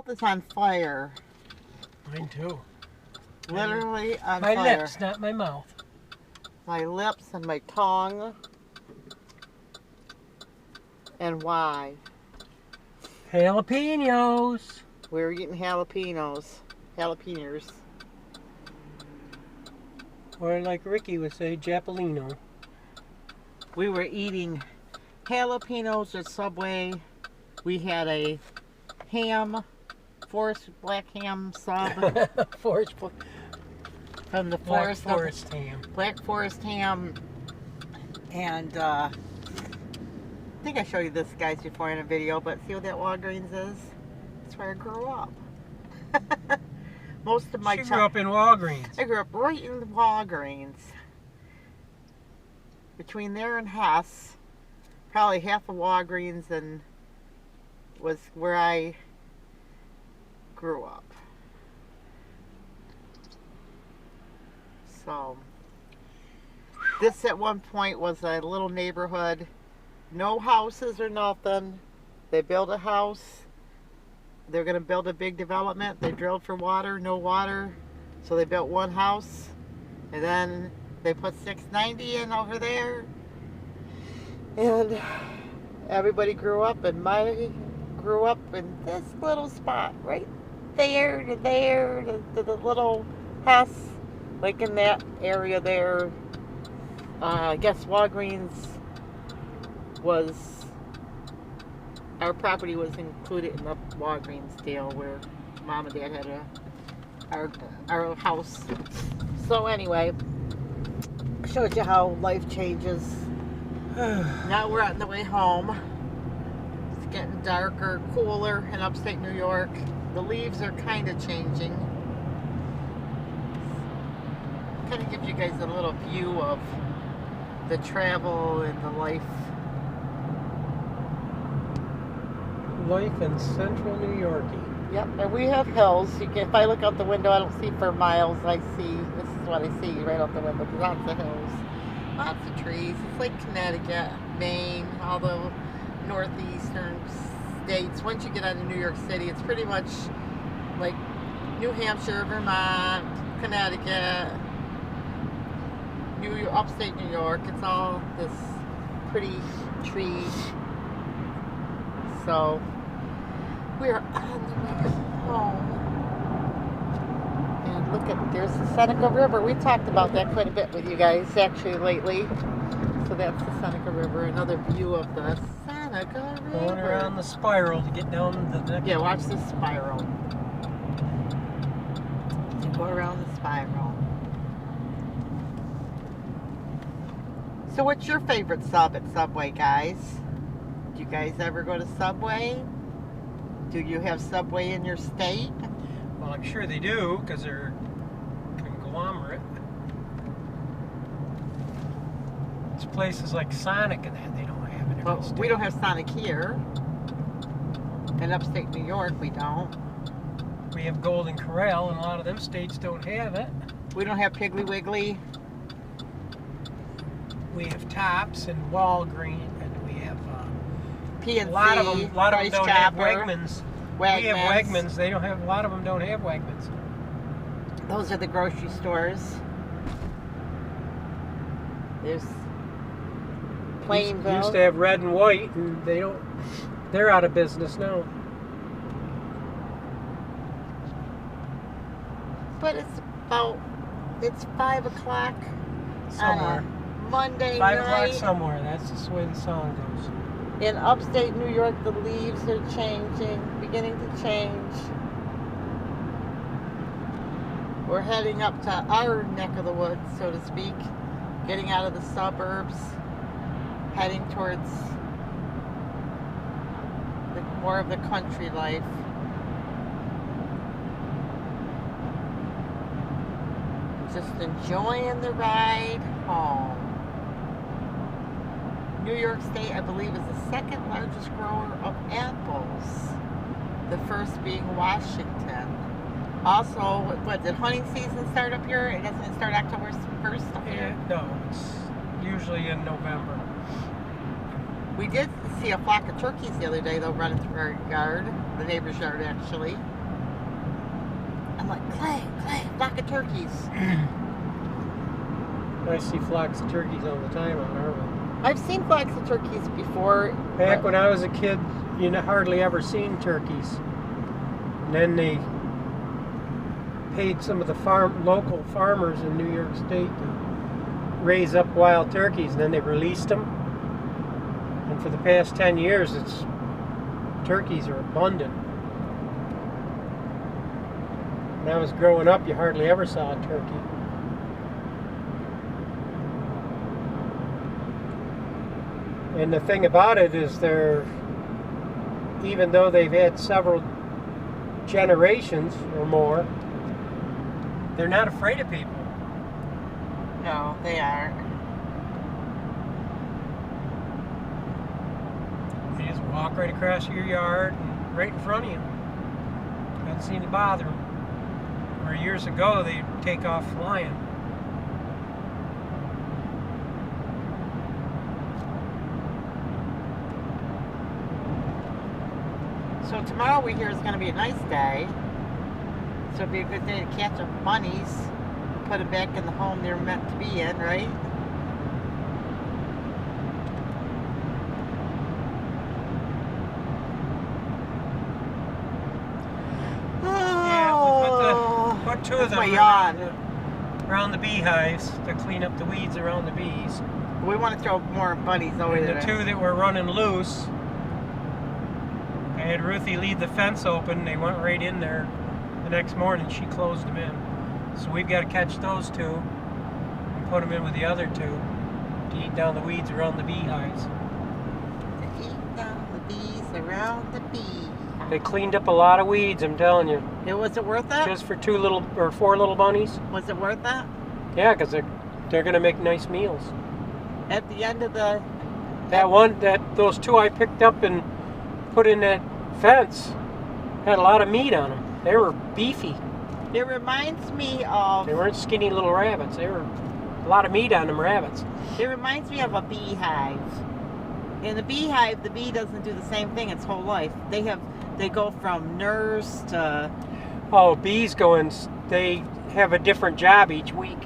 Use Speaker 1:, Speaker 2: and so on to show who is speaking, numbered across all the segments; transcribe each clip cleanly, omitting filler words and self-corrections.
Speaker 1: mouth is on fire.
Speaker 2: Mine too.
Speaker 1: Literally on
Speaker 2: My
Speaker 1: fire.
Speaker 2: lips, not my mouth.
Speaker 1: My lips and my tongue. And why?
Speaker 2: Jalapenos.
Speaker 1: We were eating jalapenos. Jalapenos.
Speaker 2: Or like Ricky would say, Japalino.
Speaker 1: We were eating jalapenos at Subway. We had a ham, Forest Black Ham sub
Speaker 2: Forest,
Speaker 1: from the
Speaker 2: Black
Speaker 1: Forest.
Speaker 2: Forest ham.
Speaker 1: Black Forest ham. And I think I showed you this, guys, before in a video, but see what that Walgreens is? That's where I grew up. Most of my
Speaker 2: She grew up in Walgreens.
Speaker 1: I grew up right in Walgreens. Between there and Hess, probably half of Walgreens and was where I grew up. So, this at one point was a little neighborhood. No houses or nothing. They built a house. They're going to build a big development. They drilled for water, no water. So they built one house. And then they put 690 in over there. And everybody grew up. And I grew up in this little spot. Right there to there to the little house. Like in that area there. I guess Walgreens was... Our property was included in the Walgreens deal where Mom and Dad had our house. So anyway, showed you how life changes. Now we're on the way home. It's getting darker, cooler in upstate New York. The leaves are kind of changing. Kind of gives you guys a little view of the travel and the life.
Speaker 2: Life in central New Yorkie.
Speaker 1: Yep, and we have hills. You can, if I look out the window, I don't see for miles. I see, this is what I see right out the window. Lots of hills, lots of trees. It's like Connecticut, Maine, all the northeastern states. Once you get out of New York City, it's pretty much like New Hampshire, Vermont, Connecticut, upstate New York. It's all this pretty tree. So we're on the way home. And look at, there's the Seneca River. We talked about that quite a bit with you guys actually lately. So that's the Seneca River. Another view of the Seneca River.
Speaker 2: Going around the spiral to get down the next.
Speaker 1: Yeah, watch this spiral. Go around the spiral. So what's your favorite sub at Subway, guys? Do you guys ever go to Subway? Do you have Subway in your state?
Speaker 2: Well, I'm sure they do, because they're conglomerate. It's places like Sonic and that they don't have it.
Speaker 1: Well, we don't have Sonic here. In upstate New York, we don't.
Speaker 2: We have Golden Corral, and a lot of them states don't have it.
Speaker 1: We don't have Piggly Wiggly.
Speaker 2: We have Tops and Walgreens, and we have
Speaker 1: PNC,
Speaker 2: a lot of them don't have Wegmans.
Speaker 1: Wegmans.
Speaker 2: We have Wegmans. They don't have. A lot of them don't have Wegmans.
Speaker 1: Those are the grocery stores. There's Plainville.
Speaker 2: Used to have Red and White, and they don't. They're out of business now.
Speaker 1: But it's 5 o'clock
Speaker 2: Somewhere.
Speaker 1: Monday
Speaker 2: 5
Speaker 1: night.
Speaker 2: o'clock somewhere. That's just the way the song goes.
Speaker 1: In upstate New York, the leaves are changing, beginning to change. We're heading up to our neck of the woods, so to speak, getting out of the suburbs, heading towards more of the country life. Just enjoying the ride home. New York State, I believe, is the second largest grower of apples. The first being Washington. Also, what, did hunting season start up here? It doesn't start October 1st up here?
Speaker 2: No, it's usually in November.
Speaker 1: We did see a flock of turkeys the other day, though, running through our yard. the neighbor's yard actually. I'm like, Clay, flock of turkeys.
Speaker 3: I see flocks of turkeys all the time on our way.
Speaker 1: I've seen flocks of turkeys before.
Speaker 3: Back when I was a kid, you hardly ever seen turkeys. And then they paid some of the local farmers in New York State to raise up wild turkeys, and then they released them. And for the past 10 years, turkeys are abundant. When I was growing up, you hardly ever saw a turkey. And the thing about it is even though they've had several generations or more, they're not afraid of people.
Speaker 1: No, they aren't.
Speaker 3: They just walk right across your yard and right in front of you. Doesn't seem to bother them. Where years ago, they'd take off flying.
Speaker 1: So tomorrow we hear is going to be a nice day. So it'd be a good day to catch up bunnies, put them back in the home they're meant to be in, right?
Speaker 3: Yeah, we put two of them around the beehives to clean up the weeds around the bees.
Speaker 1: We want to throw more bunnies over
Speaker 3: And
Speaker 1: there.
Speaker 3: the two that were running loose, I had Ruthie leave the fence open. They went right in there. The next morning, she closed them in. So we've got to catch those two and put them in with the other two to eat down the weeds around the beehives.
Speaker 1: To eat down the bees around the bee.
Speaker 3: They cleaned up a lot of weeds, I'm telling you.
Speaker 1: Was it worth it?
Speaker 3: Just for 4 little bunnies.
Speaker 1: Was it worth that?
Speaker 3: Yeah, because they're going to make nice meals.
Speaker 1: At the end of the...
Speaker 3: Those two I picked up and put in that fence had a lot of meat on them. They were beefy.
Speaker 1: It reminds me of...
Speaker 3: They weren't skinny little rabbits. They were a lot of meat on them rabbits.
Speaker 1: It reminds me of a beehive. In the beehive, the bee doesn't do the same thing its whole life. They go from nurse to...
Speaker 3: Oh, bees they have a different job each week.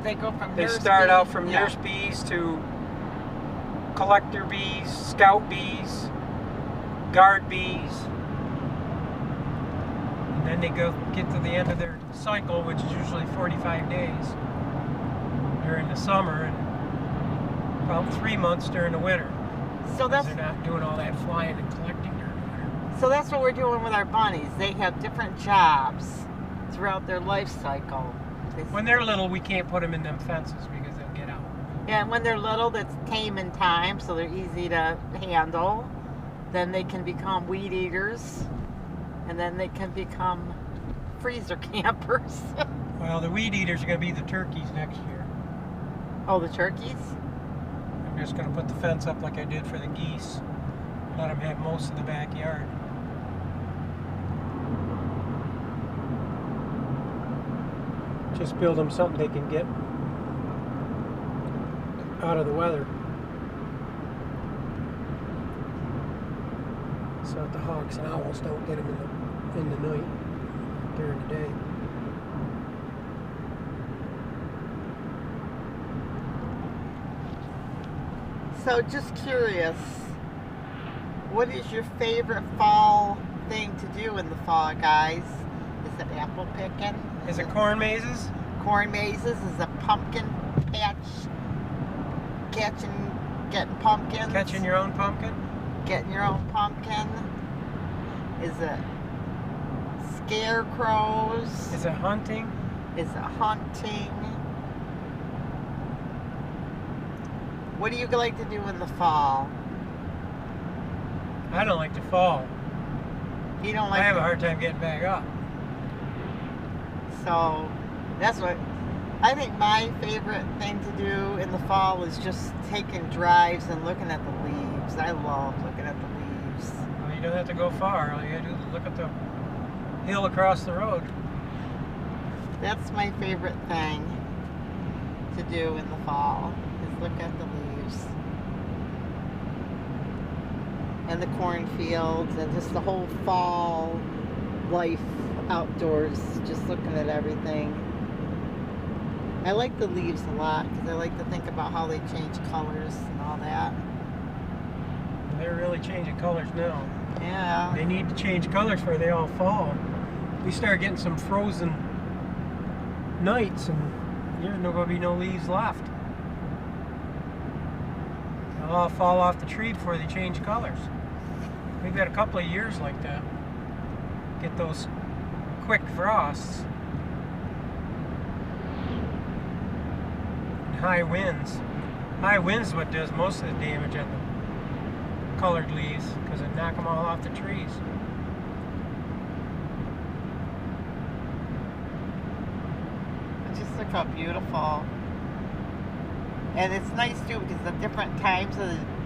Speaker 1: They go from
Speaker 3: They
Speaker 1: nurse
Speaker 3: start
Speaker 1: bee-
Speaker 3: out from
Speaker 1: yeah.
Speaker 3: nurse bees to collector bees, scout bees, guard bees. And then they get to the end of their cycle, which is usually 45 days during the summer and about 3 months during the winter.
Speaker 1: So that's
Speaker 3: They're not doing all that flying and collecting during the winter.
Speaker 1: So that's what we're doing with our bunnies. They have different jobs throughout their life cycle.
Speaker 3: When they're little, we can't put them in them fences because they'll get out.
Speaker 1: Yeah, and when they're little, that's tame in time, so they're easy to handle. Then they can become weed eaters, and then they can become freezer campers.
Speaker 3: Well, the weed eaters are going to be the turkeys next year.
Speaker 1: Oh, the turkeys?
Speaker 3: I'm just going to put the fence up like I did for the geese. Let them have most of the backyard. Just build them something they can get out of the weather. So that the hawks and owls don't get them in the night, during the day.
Speaker 1: So just curious, what is your favorite fall thing to do in the fall, guys? Is it apple picking?
Speaker 3: Is it corn mazes?
Speaker 1: Corn mazes? Is it pumpkin patch? Getting pumpkins?
Speaker 3: Catching your own pumpkin?
Speaker 1: Getting your own pumpkin? Is it scarecrows?
Speaker 3: Is it hunting?
Speaker 1: Is it hunting? What do you like to do in the fall?
Speaker 3: I don't like to fall.
Speaker 1: You don't like
Speaker 3: I have a
Speaker 1: to-
Speaker 3: hard time getting back up.
Speaker 1: So that's what I think my favorite thing to do in the fall is just taking drives and looking at the leaves. I love looking at the leaves.
Speaker 3: Well, you don't have to go far. All you gotta do is look at the hill across the road.
Speaker 1: That's my favorite thing to do in the fall, is look at the leaves. and the cornfields and just the whole fall life outdoors, just looking at everything. I like the leaves a lot because I like to think about how they change colors and all that.
Speaker 3: They're really changing colors now.
Speaker 1: Yeah.
Speaker 3: They need to change colors before they all fall. We start getting some frozen nights and there's not going to be no leaves left. They'll all fall off the tree before they change colors. We've got a couple of years like that. Get those quick frosts. And high winds. High winds is what does most of the damage on the colored leaves because it knock them all off the trees.
Speaker 1: Just look how beautiful. And it's nice too because the different times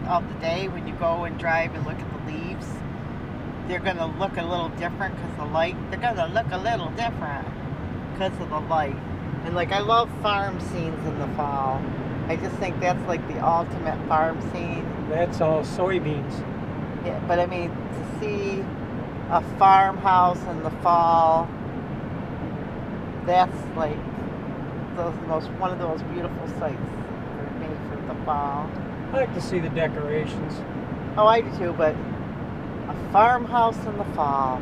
Speaker 1: of the day when you go and drive and look at the leaves, they're going to look a little different because the light. They're going to look a little different because of the light. And like I love farm scenes in the fall. I just think that's like the ultimate farm scene.
Speaker 3: That's all soybeans.
Speaker 1: Yeah, but I mean to see a farmhouse in the fall, that's like one of those beautiful sights for me for the fall.
Speaker 3: I like to see the decorations.
Speaker 1: Oh, I do too, but a farmhouse in the fall.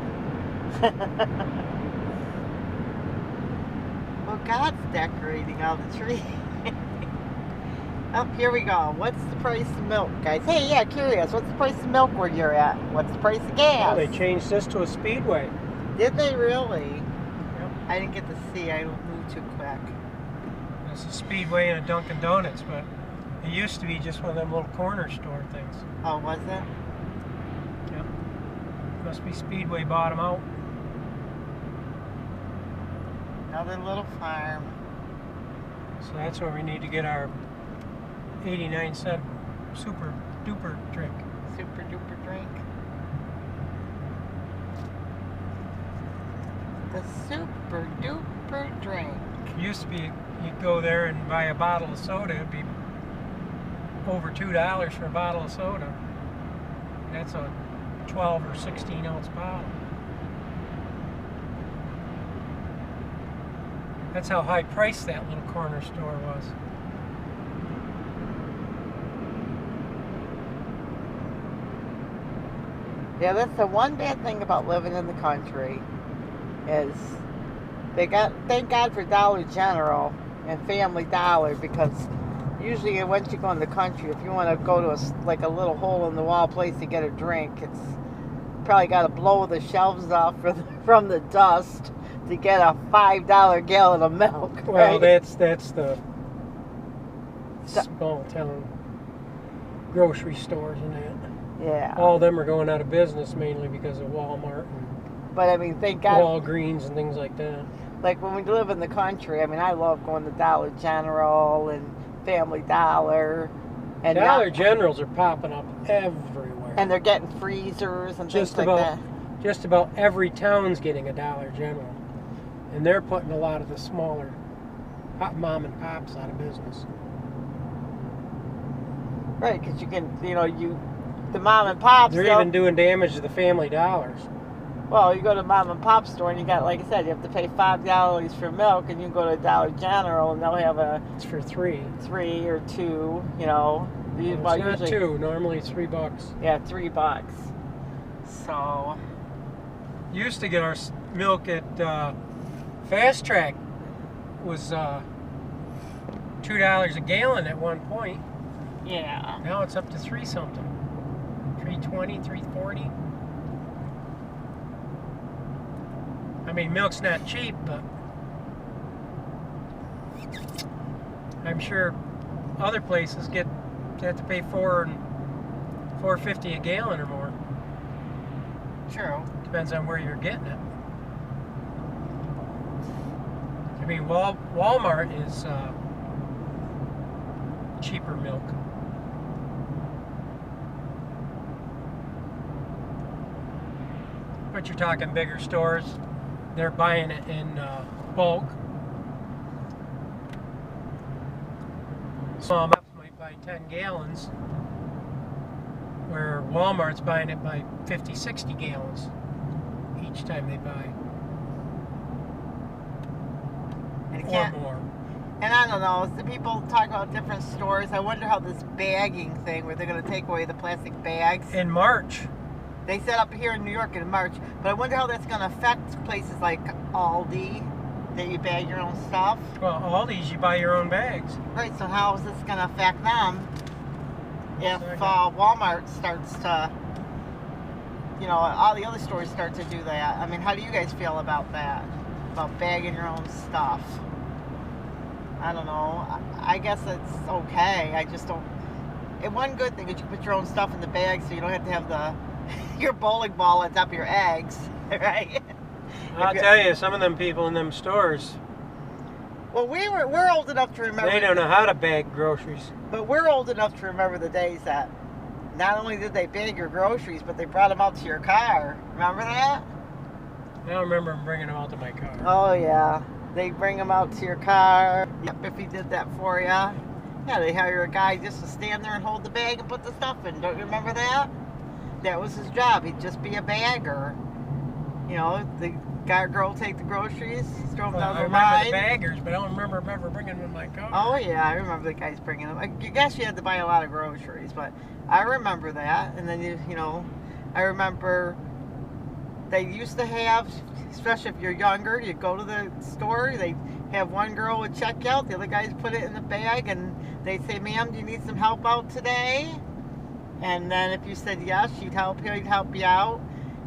Speaker 1: Well, God's decorating all the trees. Oh, here we go. What's the price of milk, guys? Hey, yeah, curious. What's the price of milk where you're at? What's the price of gas?
Speaker 3: Oh, they changed this to a speedway.
Speaker 1: Did they really?
Speaker 3: Yep.
Speaker 1: I didn't get to see. I moved too quick.
Speaker 3: It's a Speedway and a Dunkin' Donuts, but it used to be just one of them little corner store things.
Speaker 1: Oh, was it?
Speaker 3: Yep. Must be Speedway bought them out.
Speaker 1: Another little farm.
Speaker 3: So that's where we need to get our 89-cent super duper drink.
Speaker 1: Super duper drink. The super duper drink.
Speaker 3: It used to be you'd go there and buy a bottle of soda. It'd be over $2 for a bottle of soda. That's a 12 or 16 ounce bottle. That's how high priced that little corner store was.
Speaker 1: Yeah, that's the one bad thing about living in the country is thank God for Dollar General and Family Dollar, because usually once you go in the country, if you want to go to a little hole in the wall place to get a drink, it's probably got to blow the shelves off from the dust to get a $5 gallon of milk. Right?
Speaker 3: Well, that's the small town grocery stores and that.
Speaker 1: Yeah.
Speaker 3: All of them are going out of business mainly because of Walmart and
Speaker 1: But I mean, thank God.
Speaker 3: Walgreens and things like that.
Speaker 1: Like when we live in the country, I mean, I love going to Dollar General and Family Dollar. And
Speaker 3: Dollar Generals are popping up everywhere.
Speaker 1: And they're getting freezers and
Speaker 3: Just
Speaker 1: things like that.
Speaker 3: Just about every town's getting a Dollar General. And they're putting a lot of the smaller mom and pops out of business.
Speaker 1: Right, because you can, the mom and pops.
Speaker 3: They're even doing damage to the Family Dollars.
Speaker 1: Well, you go to mom and pop store and you got, like I said, you have to pay $5 for milk, and you can go to Dollar General and they'll have
Speaker 3: It's for $3.
Speaker 1: 3 or 2,
Speaker 3: Well, it's not
Speaker 1: usually,
Speaker 3: 2. Normally it's $3.
Speaker 1: Yeah, $3. So
Speaker 3: Used to get our milk at Fast Track. Was $2 a gallon at one point.
Speaker 1: yeah.
Speaker 3: Now it's up to 3 something. 3.20, 3.40. I mean, milk's not cheap, but I'm sure other places have to pay $4.50 a gallon or more.
Speaker 1: True.
Speaker 3: Depends on where you're getting it. I mean, Walmart is cheaper milk. But you're talking bigger stores. They're buying it in bulk. Some might buy 10 gallons. Where Walmart's buying it by 50, 60 gallons each time they buy.
Speaker 1: And,
Speaker 3: Or more.
Speaker 1: and I don't know, the people talk about different stores. I wonder how this bagging thing, where they're going to take away the plastic bags.
Speaker 3: In March.
Speaker 1: They set up here in New York in March, but I wonder how that's going to affect places like Aldi, that you bag your own stuff.
Speaker 3: Well, Aldi's, you buy your own bags.
Speaker 1: Right, so how is this going to affect them if
Speaker 3: Second.
Speaker 1: Walmart starts to, you know, all the other stores start to do that? I mean, how do you guys feel about that? About bagging your own stuff? I don't know. I guess it's okay. I just don't. And one good thing is you put your own stuff in the bag, so you don't have to have your bowling ball on top of your eggs, right?
Speaker 3: I'll tell you, some of them people in them stores,
Speaker 1: Well, we're old enough to remember.
Speaker 3: they don't know how to bag groceries.
Speaker 1: But we're old enough to remember the days that not only did they bag your groceries, but they brought them out to your car. Remember that?
Speaker 3: I don't remember them bringing them out to my car.
Speaker 1: Oh yeah, they bring them out to your car. Yep, if he did that for you. Yeah, they hire a guy just to stand there and hold the bag and put the stuff in. Don't you remember that? That was his job. He'd just be a bagger. You know, the girl would take the groceries, throw them
Speaker 3: Well,
Speaker 1: down
Speaker 3: I
Speaker 1: the
Speaker 3: remember
Speaker 1: line.
Speaker 3: the baggers, but I don't remember them ever bringing them in my car.
Speaker 1: Oh yeah, I remember the guys bringing them. I guess you had to buy a lot of groceries, but I remember that. And then you know, I remember they used to have, especially if you're younger, you go to the store, they have one girl would check out, the other guys put it in the bag, and they'd say, "Ma'am, do you need some help out today?" And then if you said yes, she'd help you. He'd help you out,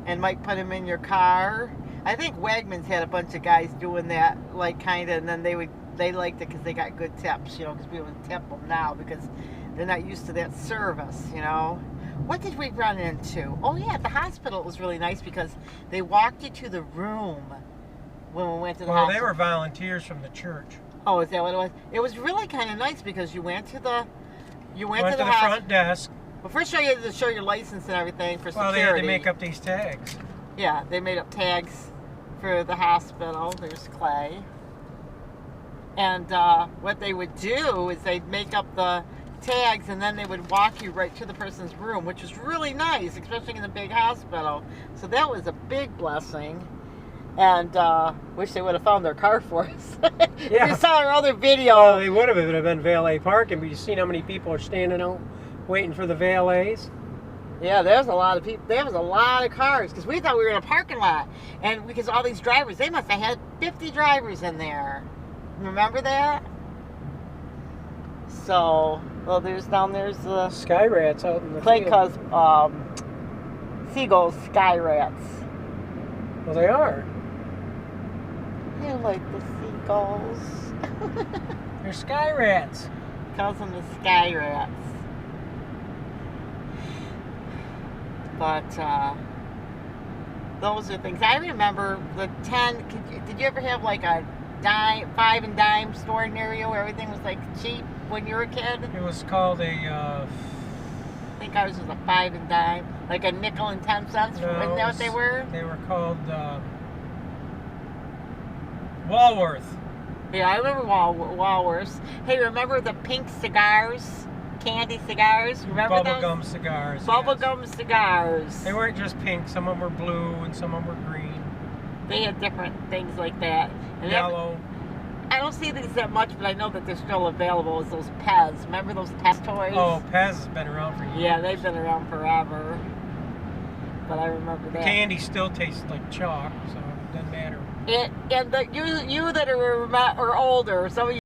Speaker 1: and might put him in your car. I think Wegmans had a bunch of guys doing that, like kind of, and then they liked it because they got good tips, you know, because people would tip them now because they're not used to that service, you know. What did we run into? Oh yeah, at the hospital it was really nice because they walked you to the room when we went to the
Speaker 3: Well,
Speaker 1: hospital.
Speaker 3: they were volunteers from the church.
Speaker 1: Oh, is that what it was? It was really kind of nice because you went to the
Speaker 3: Went to the front desk.
Speaker 1: Well, first you had to show your license and everything for
Speaker 3: Well,
Speaker 1: security.
Speaker 3: they had to make up these tags.
Speaker 1: Yeah, they made up tags for the hospital. There's Clay. And what they would do is they'd make up the tags and then they would walk you right to the person's room, which was really nice, especially in a big hospital. So that was a big blessing. And wish they would have found their car for us.
Speaker 3: Yeah.
Speaker 1: You saw our other video.
Speaker 3: Oh, they would have if it had been valet parking, but you seen how many people are standing out waiting for the valets?
Speaker 1: Yeah, there's a lot of people. There was a lot of cars because we thought we were in a parking lot, and because all these drivers, they must have had 50 drivers in there. Remember that? So, well, there's the
Speaker 3: Sky rats out in the
Speaker 1: Clay
Speaker 3: field.
Speaker 1: calls seagulls sky rats.
Speaker 3: Well, they are.
Speaker 1: I like the seagulls.
Speaker 3: They're sky rats.
Speaker 1: Calls them the sky rats. But those are things. I remember the 10. Did you ever have like a dime, 5 and dime store near you where everything was like cheap when you were a kid?
Speaker 3: It was called a.
Speaker 1: I think ours was a 5 and dime, like a nickel and 10 cents.
Speaker 3: No,
Speaker 1: Wasn't that what they were?
Speaker 3: They were called Walworth.
Speaker 1: Yeah, I remember Walworths. Hey, remember the pink cigars? Candy cigars? Remember those?
Speaker 3: Bubblegum cigars. yes.
Speaker 1: Bubblegum cigars.
Speaker 3: They weren't just pink. Some of them were blue and some of them were green.
Speaker 1: They had different things like that. And
Speaker 3: Yellow.
Speaker 1: I don't see these that much, but I know that they're still available as those Pez. Remember those Pez toys?
Speaker 3: Oh, Pez has been around for years.
Speaker 1: Yeah, they've been around forever. But I remember that.
Speaker 3: Candy still tastes like chalk, so it doesn't matter.
Speaker 1: And you that are older, some of you